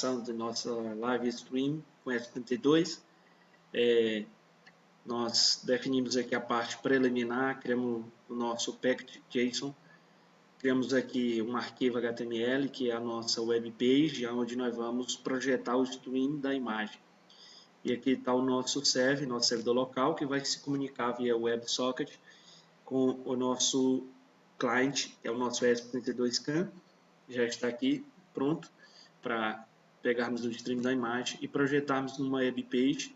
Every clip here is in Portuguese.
aplicação da nossa live stream com S32. Nós definimos aqui a parte preliminar, criamos o nosso package.json, criamos aqui um arquivo HTML, que é a nossa web page, onde nós vamos projetar o stream da imagem. E aqui está o nosso server, nosso servidor local, que vai se comunicar via WebSocket com o nosso cliente, que é o nosso ESP32CAN, já está aqui pronto para pegarmos o stream da imagem e projetarmos numa web page.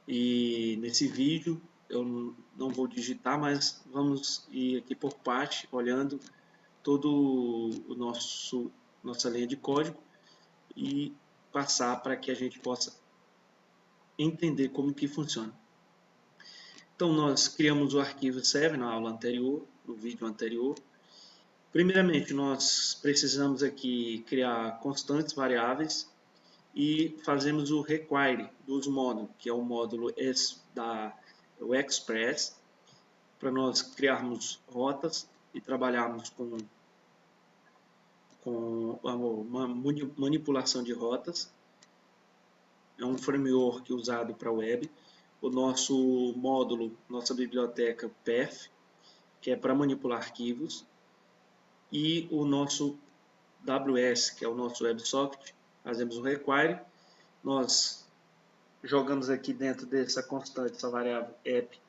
E nesse vídeo eu não vou digitar, mas vamos ir aqui por parte, olhando todo o nossa linha de código e passar para que a gente possa entender como que funciona. Então nós criamos o arquivo server na aula anterior, no vídeo anterior. Primeiramente nós precisamos aqui criar constantes variáveis e fazemos o require dos módulos, que é o módulo o Express, para nós criarmos rotas e trabalharmos com uma manipulação de rotas. É um framework usado para web. O nosso módulo, nossa biblioteca Path, que é para manipular arquivos, e o nosso WS, que é o nosso WebSocket. Fazemos o require, nós jogamos aqui dentro dessa constante, essa variável app,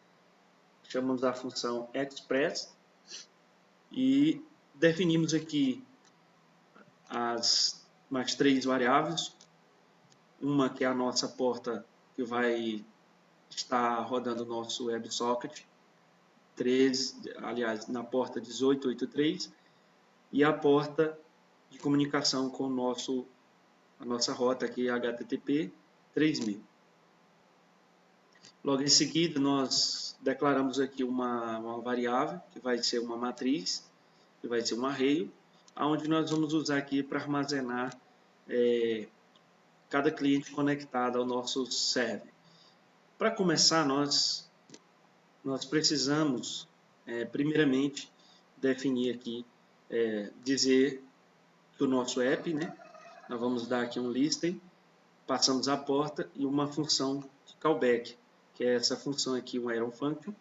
chamamos a função express e definimos aqui mais 3 variáveis. Uma que é a nossa porta que vai estar rodando o nosso WebSocket 13, aliás, na porta 1883, e a porta de comunicação com a nossa rota aqui HTTP 3000. Logo em seguida nós declaramos aqui uma variável que vai ser uma matriz, que vai ser um array, onde nós vamos usar aqui para armazenar cada cliente conectado ao nosso server. Para começar, nós precisamos primeiramente definir aqui, dizer que o nosso app, nós vamos dar aqui um listen, passamos a porta e uma função de callback, que é essa função aqui, um iron function,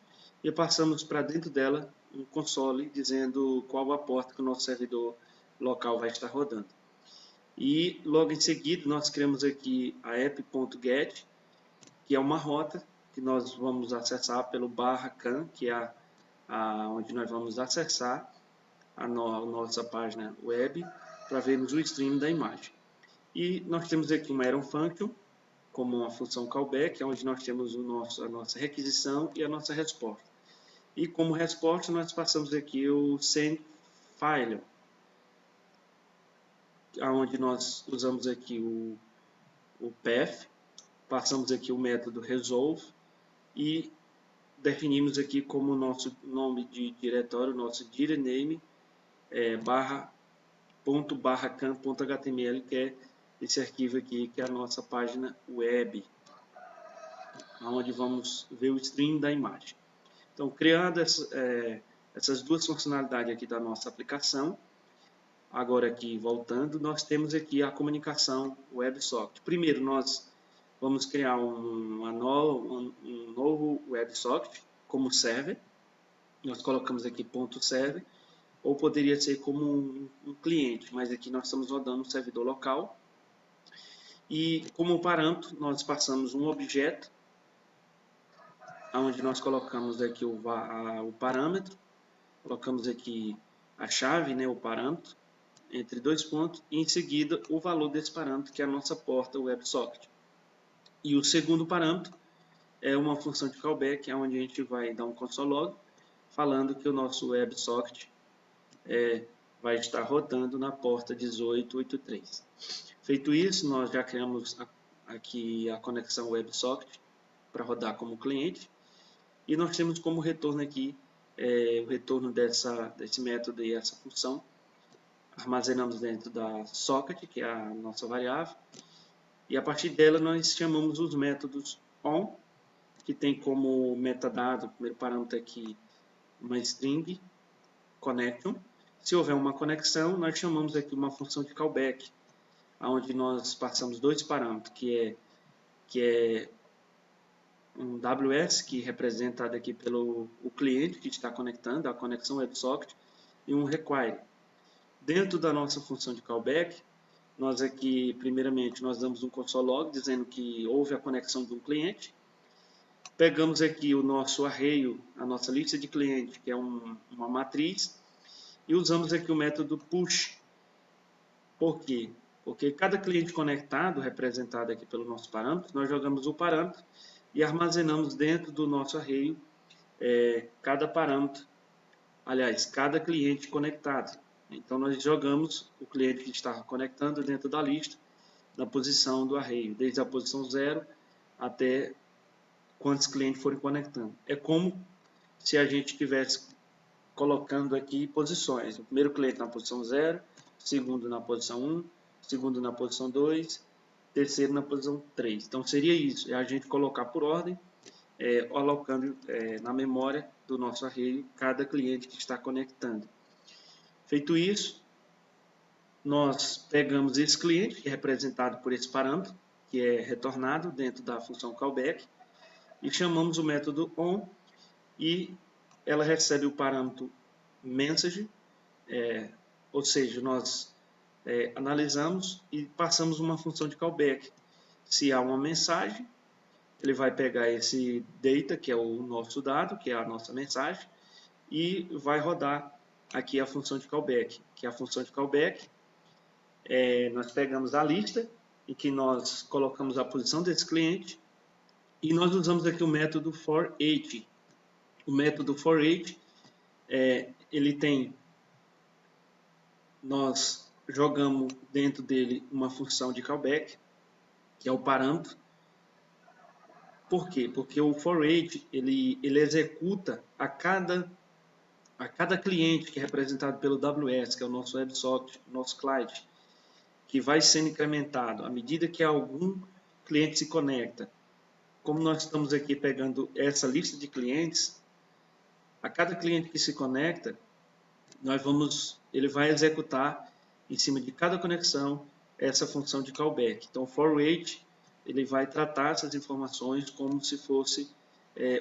e passamos para dentro dela um console dizendo qual a porta que o nosso servidor local vai estar rodando. E logo em seguida nós criamos aqui a app.get, que é uma rota que nós vamos acessar pelo /can, que é onde nós vamos acessar a nossa página web para vermos o stream da imagem. E nós temos aqui uma iron function como uma função callback, onde nós temos a nossa requisição e a nossa resposta. E como resposta nós passamos aqui o send file, onde nós usamos aqui o path, passamos aqui o método resolve e definimos aqui como nosso nome de diretório, nosso dirname /can.html, que é esse arquivo aqui, que é a nossa página web, onde vamos ver o stream da imagem. Então, criando essas duas funcionalidades aqui da nossa aplicação, agora aqui voltando, nós temos aqui a comunicação WebSocket. Primeiro nós vamos criar um novo WebSocket como server. Nós colocamos aqui .server, ou poderia ser como um cliente, mas aqui nós estamos rodando um servidor local. E como parâmetro nós passamos um objeto, onde nós colocamos aqui o parâmetro, colocamos aqui a chave, o parâmetro, entre dois pontos, e em seguida o valor desse parâmetro, que é a nossa porta WebSocket. E o segundo parâmetro é uma função de callback, onde a gente vai dar um console log, falando que o nosso WebSocket vai estar rodando na porta 1883. Feito isso, nós já criamos aqui a conexão WebSocket para rodar como cliente, e nós temos como retorno aqui o retorno desse método e essa função. Armazenamos dentro da socket, que é a nossa variável, e a partir dela nós chamamos os métodos on, que tem como metadado, o primeiro parâmetro aqui, uma string connection. Se houver uma conexão, nós chamamos aqui uma função de callback, onde nós passamos dois parâmetros, que é um WS, que é representado aqui pelo o cliente que está conectando, a conexão WebSocket, e um require. Dentro da nossa função de callback, nós aqui, primeiramente, nós damos um console log dizendo que houve a conexão de um cliente. Pegamos aqui o nosso array, a nossa lista de clientes, que é uma matriz, e usamos aqui o método push. Por quê? Porque cada cliente conectado, representado aqui pelo nosso parâmetro, nós jogamos o parâmetro e armazenamos dentro do nosso array cada parâmetro, aliás, cada cliente conectado. Então, nós jogamos o cliente que está conectando dentro da lista, na posição do array, desde a posição 0 até quantos clientes forem conectando. É como se a gente estivesse colocando aqui posições. O primeiro cliente na posição 0, segundo na posição 1, segundo na posição 2, terceiro na posição 3. Então, seria isso, é a gente colocar por ordem, alocando na memória do nosso array cada cliente que está conectando. Feito isso, nós pegamos esse cliente, que é representado por esse parâmetro, que é retornado dentro da função callback, e chamamos o método on, e ela recebe o parâmetro message, ou seja, nós analisamos e passamos uma função de callback. Se há uma mensagem, ele vai pegar esse data, que é o nosso dado, que é a nossa mensagem, e vai rodar aqui a função de callback, que é a função de callback. Nós pegamos a lista em que nós colocamos a posição desse cliente e nós usamos aqui o método forEach. O método forEach, ele tem, nós jogamos dentro dele uma função de callback, que é o parâmetro. Por quê? Porque o forEach, ele executa a cada cliente que é representado pelo WS, que é o nosso WebSocket, o nosso client, que vai sendo incrementado à medida que algum cliente se conecta. Como nós estamos aqui pegando essa lista de clientes, a cada cliente que se conecta, ele vai executar em cima de cada conexão essa função de callback. Então, o forEach, ele vai tratar essas informações como se fosse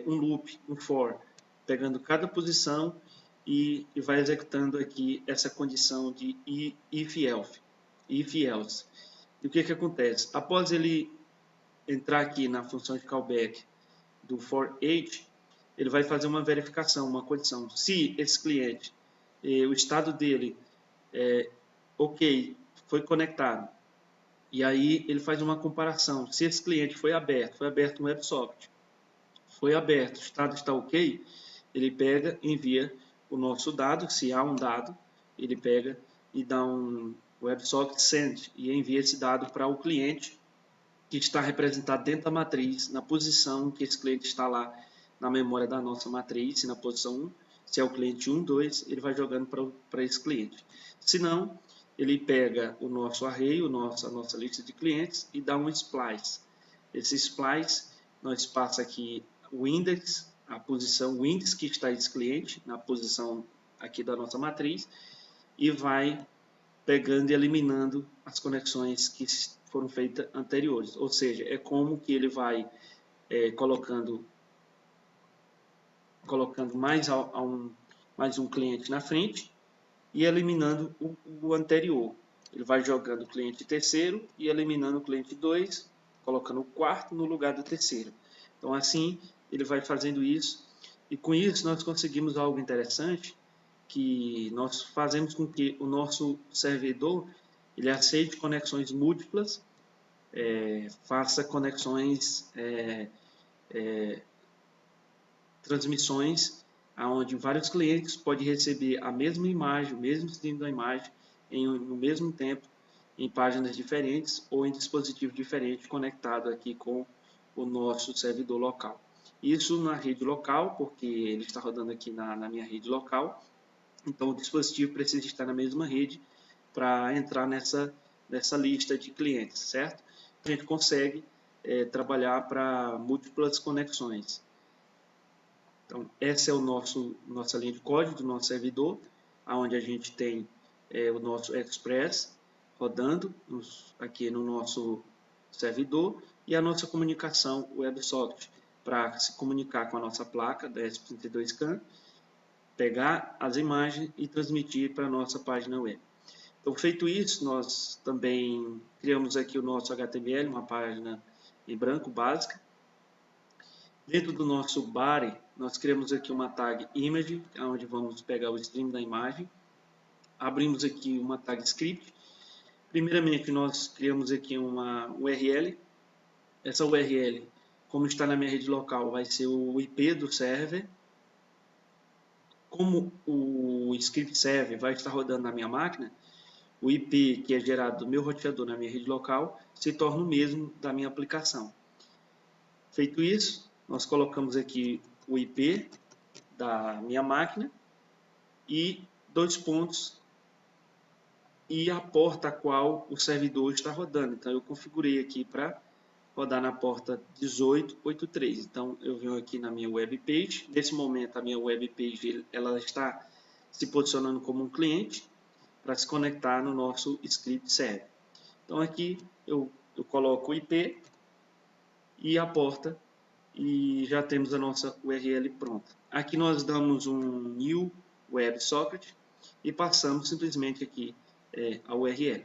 um loop, um for, pegando cada posição e vai executando aqui essa condição de if-else. E o que acontece? Após ele entrar aqui na função de callback do forEach, ele vai fazer uma verificação, uma condição. Se esse cliente, o estado dele ok, foi conectado, e aí ele faz uma comparação. Se esse cliente foi aberto um WebSocket, foi aberto, o estado está ok, ele pega, envia o nosso dado, se há um dado, ele pega e dá um WebSocket send e envia esse dado para o cliente que está representado dentro da matriz, na posição que esse cliente está lá na memória da nossa matriz, se na posição 1, se é o cliente 1, 2, ele vai jogando para esse cliente. Se não, ele pega o nosso array, a nossa lista de clientes e dá um splice. Esse splice, nós passa aqui o index, a posição, o índice que está esse cliente, na posição aqui da nossa matriz, e vai pegando e eliminando as conexões que foram feitas anteriores. Ou seja, é como que ele vai colocando mais um cliente na frente e eliminando o anterior. Ele vai jogando o cliente terceiro e eliminando o cliente 2, colocando o quarto no lugar do terceiro. Então, assim, ele vai fazendo isso. E com isso, nós conseguimos algo interessante, que nós fazemos com que o nosso servidor ele aceite conexões múltiplas, faça conexões, transmissões, onde vários clientes podem receber a mesma imagem, o mesmo stream da imagem, no mesmo tempo, em páginas diferentes ou em dispositivos diferentes, conectado aqui com o nosso servidor local. Isso na rede local, porque ele está rodando aqui na minha rede local, então o dispositivo precisa estar na mesma rede para entrar nessa lista de clientes, certo? A gente consegue trabalhar para múltiplas conexões. Então, essa é nossa linha de código do nosso servidor, onde a gente tem o nosso Express, rodando aqui no nosso servidor e a nossa comunicação WebSocket para se comunicar com a nossa placa da ESP32CAN, pegar as imagens e transmitir para a nossa página web. Então, feito isso, nós também criamos aqui o nosso HTML, uma página em branco básica. Dentro do nosso body, nós criamos aqui uma tag image, onde vamos pegar o stream da imagem. Abrimos aqui uma tag script. Primeiramente, nós criamos aqui uma URL. Essa URL, como está na minha rede local, vai ser o IP do server. Como o script server vai estar rodando na minha máquina, o IP que é gerado do meu roteador na minha rede local se torna o mesmo da minha aplicação. Feito isso, nós colocamos aqui o IP da minha máquina e 2 pontos e a porta a qual o servidor está rodando. Então eu configurei aqui para rodar na porta 1883. Então eu venho aqui na minha web page. Nesse momento a minha web page ela está se posicionando como um cliente para se conectar no nosso script server. Então aqui eu coloco o IP e a porta e já temos a nossa URL pronta. Aqui nós damos um new WebSocket e passamos simplesmente aqui a URL.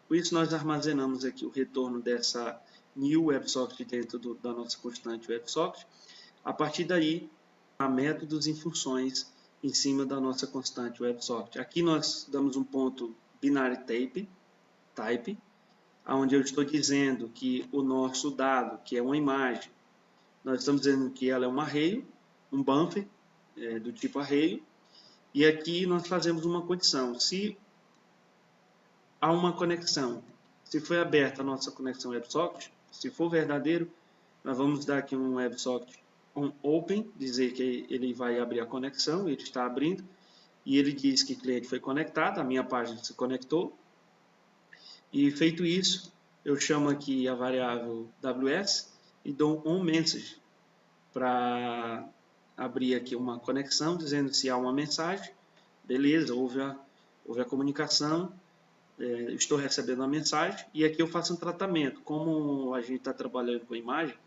Com isso nós armazenamos aqui o retorno dessa new WebSocket dentro da nossa constante WebSocket. A partir daí, há métodos e funções em cima da nossa constante WebSocket. Aqui nós damos um ponto binary type, onde eu estou dizendo que o nosso dado, que é uma imagem, nós estamos dizendo que ela é um array, um buffer do tipo array, e aqui nós fazemos uma condição. Se há uma conexão, se foi aberta a nossa conexão WebSocket, se for verdadeiro, nós vamos dar aqui um WebSocket on open, dizer que ele vai abrir a conexão, ele está abrindo, e ele diz que o cliente foi conectado, a minha página se conectou, e feito isso, eu chamo aqui a variável WS e dou um message para abrir aqui uma conexão, dizendo se há uma mensagem, beleza, houve a comunicação, estou recebendo a mensagem, e aqui eu faço um tratamento. Como a gente está trabalhando com a imagem,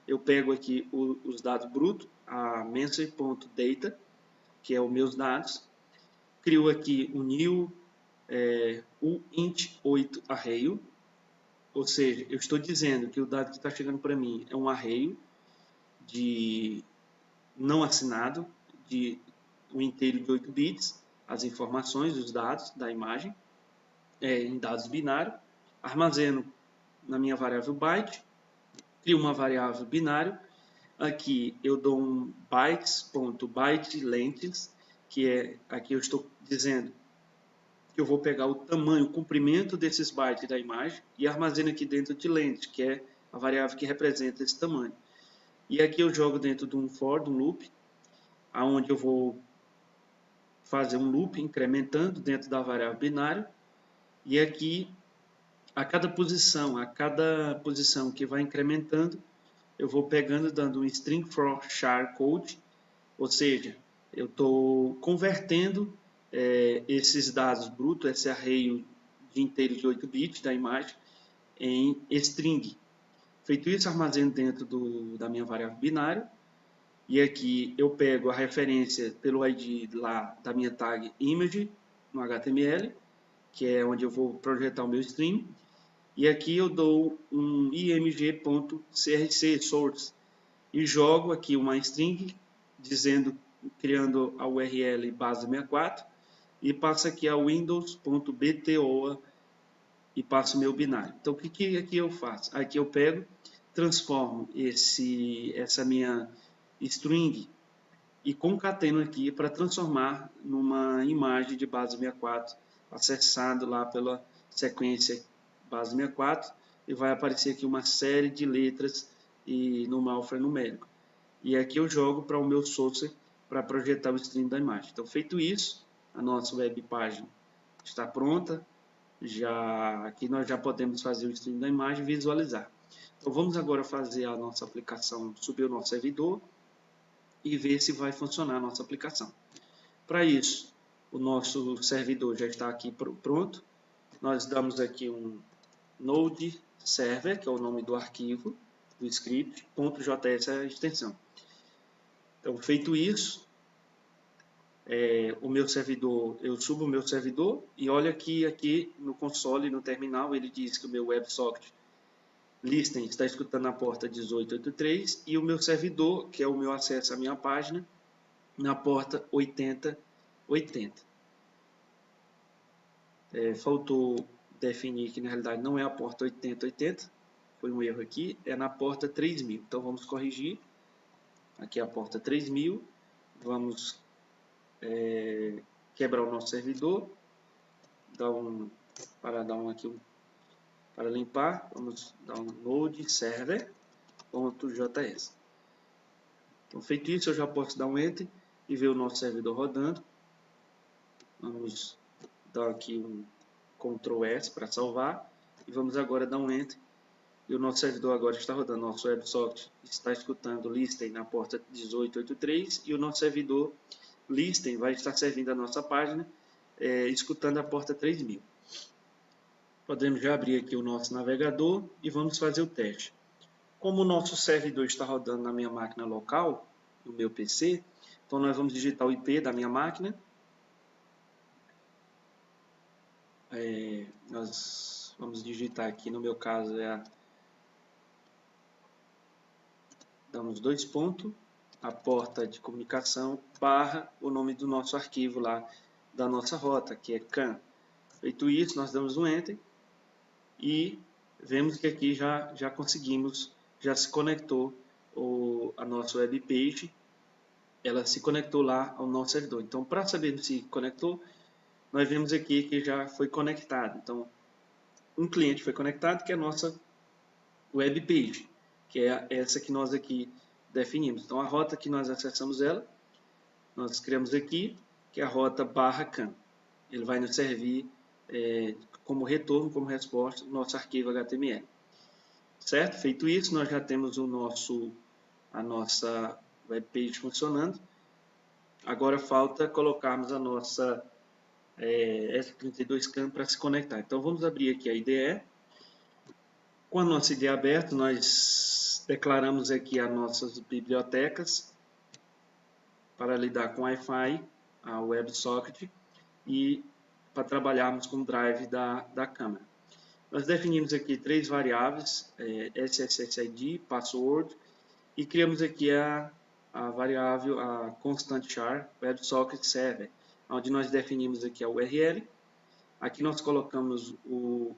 eu pego aqui os dados brutos, a message.data, que é os meus dados, crio aqui o new int8 array, ou seja, eu estou dizendo que o dado que está chegando para mim é um array de não assinado, de um inteiro de 8 bits, as informações, os dados da imagem, em dados binários, armazeno na minha variável byte, crio uma variável binário, aqui eu dou um bytes.bytelength, que é, aqui eu estou dizendo que eu vou pegar o tamanho, o comprimento desses bytes da imagem e armazeno aqui dentro de length, que é a variável que representa esse tamanho. E aqui eu jogo dentro de um for, de um loop, onde eu vou fazer um loop incrementando dentro da variável binário. E aqui, a cada posição que vai incrementando, eu vou pegando, dando um string for char code, ou seja, eu estou convertendo esses dados brutos, esse array de inteiros de 8 bits da imagem, em string. Feito isso, armazeno dentro da minha variável binária. E aqui eu pego a referência pelo ID lá da minha tag image no HTML, que é onde eu vou projetar o meu stream. E aqui eu dou um img.crc source e jogo aqui uma string criando a URL base64 e passo aqui a windows.btoa e passo o meu binário. Então o que aqui eu faço? Aqui eu pego, transformo essa minha string e concateno aqui para transformar numa imagem de base 64 acessado lá pela sequência base 64 e vai aparecer aqui uma série de letras e no alfanumérico. E aqui eu jogo para o meu source para projetar o stream da imagem. Então feito isso, a nossa web página está pronta. Aqui nós já podemos fazer o stream da imagem e visualizar. Então vamos agora fazer a nossa aplicação, subir o nosso servidor e ver se vai funcionar a nossa aplicação. Para isso, o nosso servidor já está aqui pronto. nós damos aqui um node server, que é o nome do arquivo, do script, .js é a extensão. Então, feito isso, o meu servidor, eu subo o meu servidor e olha que aqui no console, no terminal, ele diz que o meu WebSocket Listen está escutando na porta 1883 e o meu servidor, que é o meu acesso à minha página, na porta 8080. Faltou definir que na realidade não é a porta 8080, foi um erro aqui, é na porta 3000. Então vamos corrigir. Aqui é a porta 3000. Vamos quebrar o nosso servidor, para limpar, vamos dar um node server.js. Então, feito isso, eu já posso dar um enter e ver o nosso servidor rodando. Vamos dar aqui um Ctrl S para salvar e vamos agora dar um enter. E o nosso servidor agora está rodando. Nosso WebSocket está escutando Listen na porta 1883 e o nosso servidor Listen vai estar servindo a nossa página escutando a porta 3000. Podemos já abrir aqui o nosso navegador e vamos fazer o teste. Como o nosso servidor está rodando na minha máquina local, no meu PC, então nós vamos digitar o IP da minha máquina. Nós vamos digitar aqui, no meu caso, damos 2 pontos, a porta de comunicação, barra o nome do nosso arquivo lá, da nossa rota, que é CAN. Feito isso, nós damos um Enter e vemos que aqui já conseguimos, já se conectou a nossa web page, ela se conectou lá ao nosso servidor. Então, para saber se conectou, nós vemos aqui que já foi conectado. Então, um cliente foi conectado, que é a nossa web page, que é essa que nós aqui definimos. Então, a rota que nós acessamos ela, nós criamos aqui, que é a rota /CAN. Ele vai nos servir como retorno, como resposta, o nosso arquivo HTML. Certo? Feito isso, nós já temos a nossa web page funcionando. Agora falta colocarmos a nossa S32CAN para se conectar. Então vamos abrir aqui a IDE. Com a nossa IDE aberta, nós declaramos aqui as nossas bibliotecas para lidar com Wi-Fi, a WebSocket e para trabalharmos com o drive da câmera. Nós definimos aqui 3 variáveis, SSID, password, e criamos aqui a variável, a constant char WebSocket server, onde nós definimos aqui a URL. Aqui nós colocamos o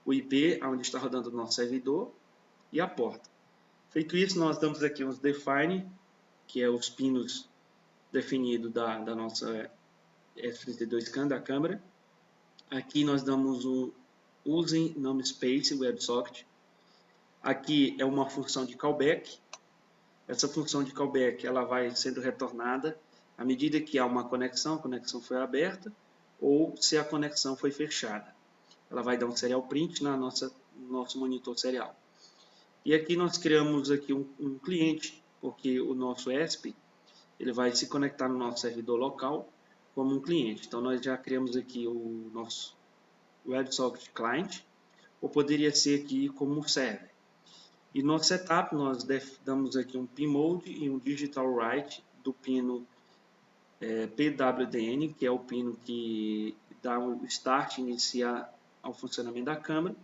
IP, onde está rodando o nosso servidor, e a porta. Feito isso, nós damos aqui uns define, que é os pinos definidos da nossa S32CAN, da câmera. Aqui nós damos o using namespace WebSocket. Aqui é uma função de callback. Essa função de callback ela vai sendo retornada à medida que há uma conexão, a conexão foi aberta, ou se a conexão foi fechada. Ela vai dar um serial print no nosso monitor serial. E aqui nós criamos aqui um cliente, porque o nosso ESP ele vai se conectar no nosso servidor local como um cliente. Então nós já criamos aqui o nosso WebSocket Client, ou poderia ser aqui como um server. E no setup nós damos aqui um pin mode e um digital write do pino PWDN, que é o pino que dá o start, iniciar ao funcionamento da câmera.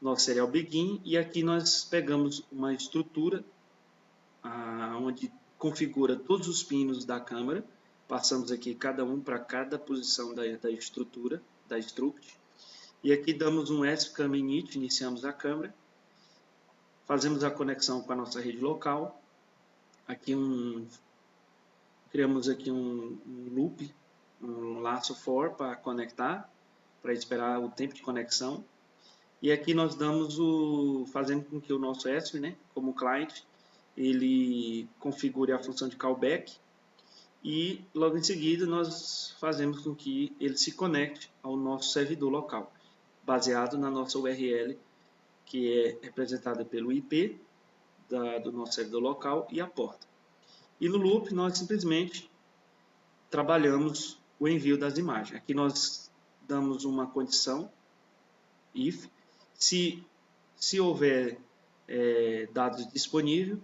Nosso serial begin, e aqui nós pegamos uma estrutura onde configura todos os pinos da câmera. Passamos aqui cada um para cada posição da estrutura, da struct. E aqui damos um SCAM init, iniciamos a câmera. Fazemos a conexão com a nossa rede local. Aqui criamos aqui um loop, um laço for para conectar, para esperar o tempo de conexão. E aqui nós fazendo com que o nosso ESP, né, como cliente, ele configure a função de callback. E logo em seguida nós fazemos com que ele se conecte ao nosso servidor local, baseado na nossa URL, que é representada pelo IP do nosso servidor local e a porta. E no loop nós simplesmente trabalhamos o envio das imagens. Aqui nós damos uma condição if. Se houver dados disponíveis,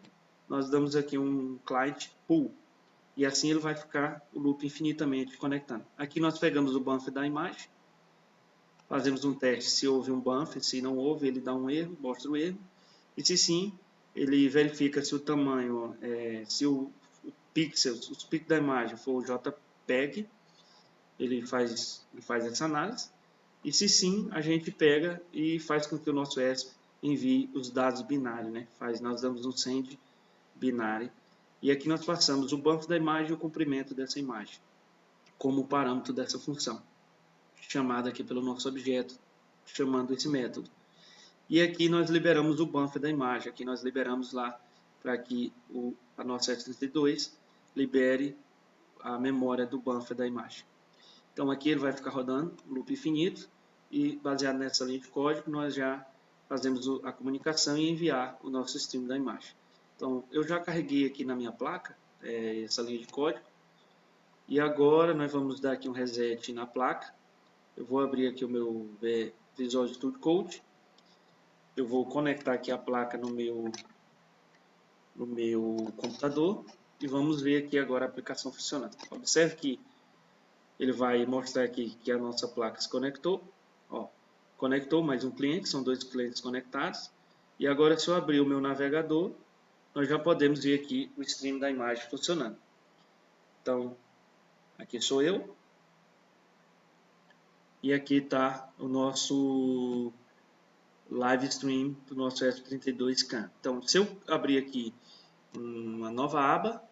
nós damos aqui um client pool. E assim ele vai ficar o loop infinitamente conectando. Aqui nós pegamos o bump da imagem, fazemos um teste se houve um bump, se não houve, ele dá um erro, mostra o erro. E se sim, ele verifica se o tamanho, se os pixels da imagem for o JPEG, ele faz essa análise. E se sim, a gente pega e faz com que o nosso ESP envie os dados binários, né? Nós damos um send binário. E aqui nós passamos o bump da imagem e o comprimento dessa imagem como parâmetro dessa função, chamada aqui pelo nosso objeto, chamando esse método. E aqui nós liberamos o bump da imagem. Aqui nós liberamos lá para que a nossa S32 libere a memória do bump da imagem. Então aqui ele vai ficar rodando um loop infinito e baseado nessa linha de código nós já fazemos a comunicação e enviar o nosso stream da imagem. Então eu já carreguei aqui na minha placa essa linha de código e agora nós vamos dar aqui um reset na placa. Eu vou abrir aqui o meu Visual Studio Code. Eu vou conectar aqui a placa no meu computador e vamos ver aqui agora a aplicação funcionando. Observe que ele vai mostrar aqui que a nossa placa se conectou. Ó, conectou mais um cliente, são 2 clientes conectados. E agora se eu abrir o meu navegador, nós já podemos ver aqui o stream da imagem funcionando. Então, aqui sou eu. E aqui está o nosso live stream do nosso ESP32CAN. Então, se eu abrir aqui uma nova aba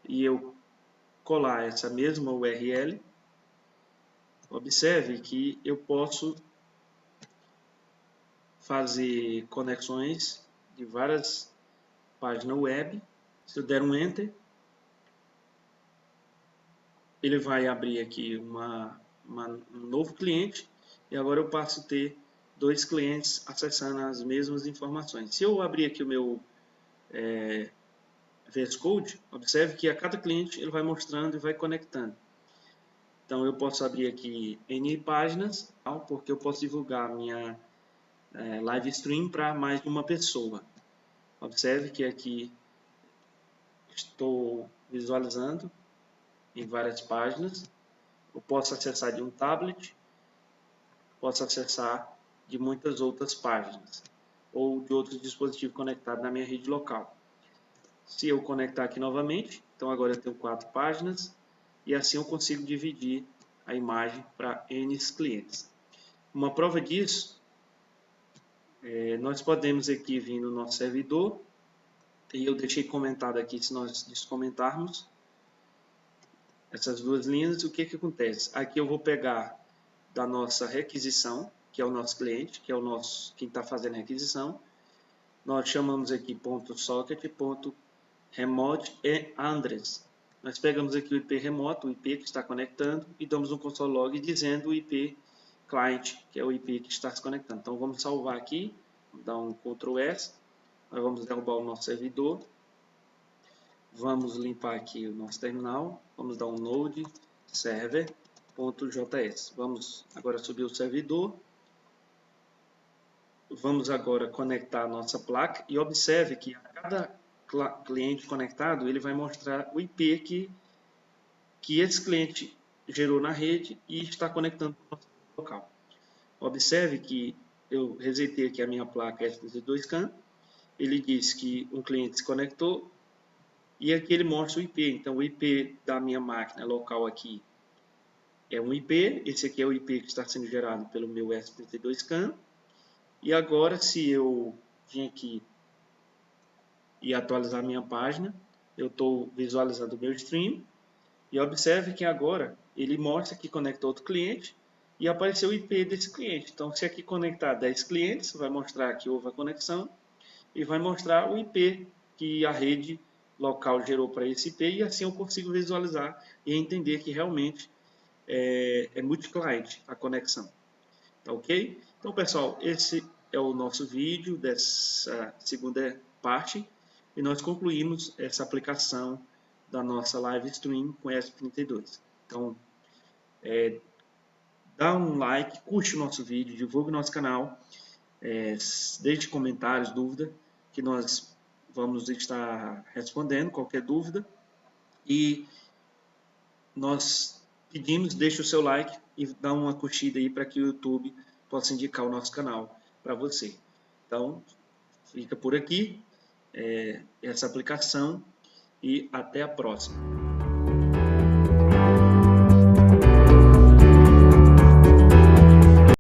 e eu colar essa mesma URL, observe que eu posso fazer conexões de várias páginas web. Se eu der um Enter, ele vai abrir aqui um novo cliente e agora eu passo a ter 2 clientes acessando as mesmas informações. Se eu abrir aqui o meu VS Code, observe que a cada cliente ele vai mostrando e vai conectando. Então eu posso abrir aqui N páginas, porque eu posso divulgar minha live stream para mais de uma pessoa. Observe que aqui estou visualizando em várias páginas. Eu posso acessar de um tablet, posso acessar de muitas outras páginas ou de outros dispositivos conectados na minha rede local. Se eu conectar aqui novamente, então agora eu tenho 4 páginas e assim eu consigo dividir a imagem para N clientes. Uma prova disso, nós podemos aqui vir no nosso servidor e eu deixei comentado aqui, se nós descomentarmos essas 2 linhas, o que acontece? Aqui eu vou pegar da nossa requisição, que é o nosso cliente, que é quem está fazendo a requisição. Nós chamamos aqui .socket.remote e address. Nós pegamos aqui o IP remoto, o IP que está conectando, e damos um console log dizendo o IP client, que é o IP que está se conectando. Então vamos salvar aqui, vamos dar um Ctrl S, nós vamos derrubar o nosso servidor, vamos limpar aqui o nosso terminal, vamos dar um node server.js. Vamos agora subir o servidor. Vamos agora conectar a nossa placa e observe que a cada cliente conectado ele vai mostrar o IP que esse cliente gerou na rede e está conectando para o nosso local. Observe que eu resetei aqui a minha placa S32CAN, ele diz que um cliente se conectou e aqui ele mostra o IP. Então o IP da minha máquina local aqui é um IP, esse aqui é o IP que está sendo gerado pelo meu S32CAN. E agora, se eu vim aqui e atualizar minha página, eu estou visualizando o meu stream. E observe que agora ele mostra que conectou outro cliente e apareceu o IP desse cliente. Então, se aqui conectar 10 clientes, vai mostrar que houve a conexão e vai mostrar o IP que a rede local gerou para esse IP. E assim eu consigo visualizar e entender que realmente é multi-client a conexão. Tá ok? Então, pessoal, esse é o nosso vídeo dessa segunda parte e nós concluímos essa aplicação da nossa live stream com ESP32. Então, dá um like, curte o nosso vídeo, divulgue o nosso canal, deixe comentários, dúvida, que nós vamos estar respondendo qualquer dúvida. E nós pedimos, deixe o seu like e dá uma curtida aí para que o YouTube possa indicar o nosso canal para você. Então, fica por aqui essa aplicação e até a próxima.